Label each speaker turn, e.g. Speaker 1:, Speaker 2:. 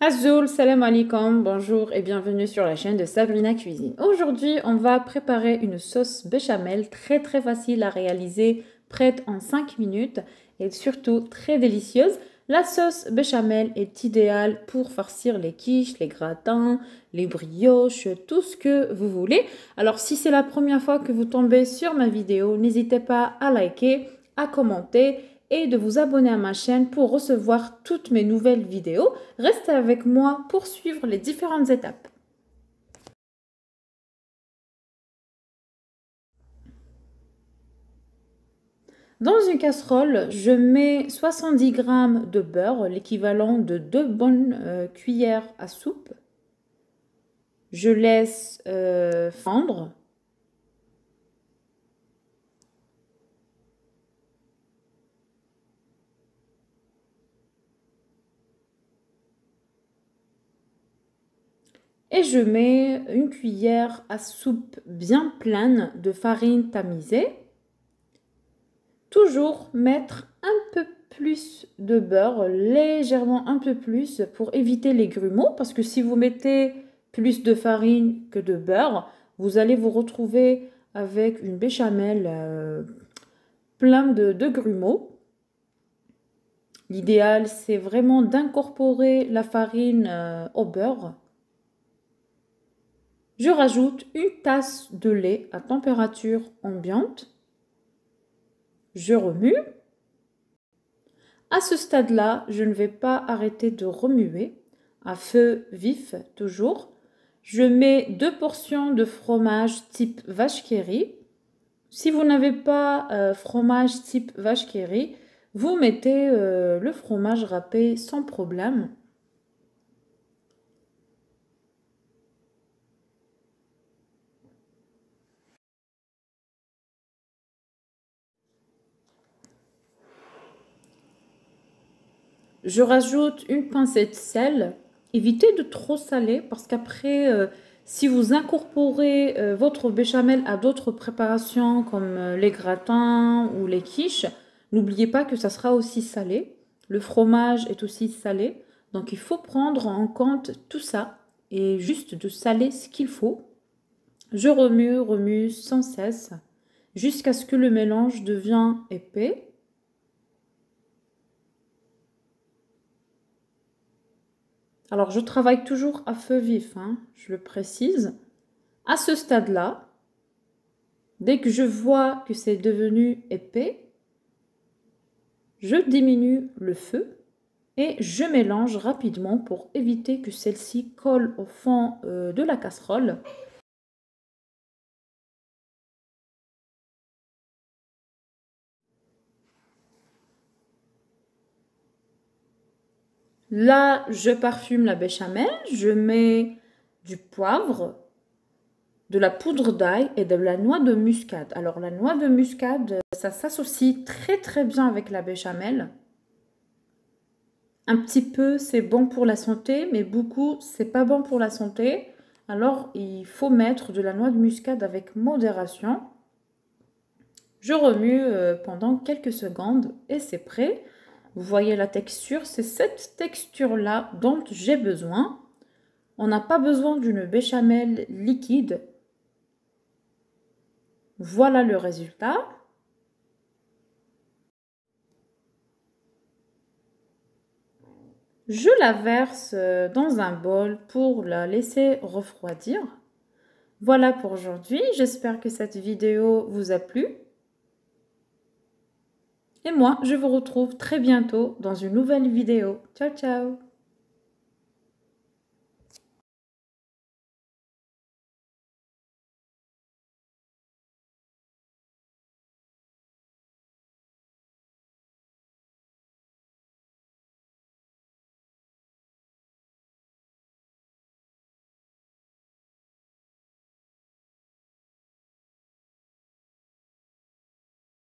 Speaker 1: Azul, salam alaikum, bonjour et bienvenue sur la chaîne de Sabrina Cuisine. Aujourd'hui, on va préparer une sauce béchamel très facile à réaliser, prête en 5 minutes et surtout très délicieuse. La sauce béchamel est idéale pour farcir les quiches, les gratins, les brioches, tout ce que vous voulez. Alors si c'est la première fois que vous tombez sur ma vidéo, n'hésitez pas à liker, à commenter et de vous abonner à ma chaîne pour recevoir toutes mes nouvelles vidéos. Restez avec moi pour suivre les différentes étapes. Dans une casserole, je mets 70 g de beurre, l'équivalent de 2 bonnes cuillères à soupe. Je laisse fondre. Et je mets une cuillère à soupe bien pleine de farine tamisée. Toujours mettre un peu plus de beurre, légèrement un peu plus pour éviter les grumeaux. Parce que si vous mettez plus de farine que de beurre, vous allez vous retrouver avec une béchamel pleine de grumeaux. L'idéal, c'est vraiment d'incorporer la farine au beurre. Je rajoute une tasse de lait à température ambiante. Je remue. À ce stade-là, je ne vais pas arrêter de remuer à feu vif toujours. Je mets 2 portions de fromage type vache qui rit. Si vous n'avez pas fromage type vache qui rit, vous mettez le fromage râpé sans problème. Je rajoute une pincée de sel. Évitez de trop saler parce qu'après, si vous incorporez votre béchamel à d'autres préparations comme les gratins ou les quiches, n'oubliez pas que ça sera aussi salé. Le fromage est aussi salé. Donc il faut prendre en compte tout ça et juste de saler ce qu'il faut. Je remue sans cesse jusqu'à ce que le mélange devienne épais. Alors, je travaille toujours à feu vif, hein, je le précise. À ce stade-là, dès que je vois que c'est devenu épais, je diminue le feu et je mélange rapidement pour éviter que celle-ci colle au fond de la casserole. Là, je parfume la béchamel, je mets du poivre, de la poudre d'ail et de la noix de muscade. Alors la noix de muscade, ça s'associe très bien avec la béchamel. Un petit peu, c'est bon pour la santé, mais beaucoup, c'est pas bon pour la santé. Alors, il faut mettre de la noix de muscade avec modération. Je remue pendant quelques secondes et c'est prêt. Vous voyez la texture, c'est cette texture-là dont j'ai besoin. On n'a pas besoin d'une béchamel liquide. Voilà le résultat. Je la verse dans un bol pour la laisser refroidir. Voilà pour aujourd'hui. J'espère que cette vidéo vous a plu. Et moi, je vous retrouve très bientôt dans une nouvelle vidéo. Ciao, ciao!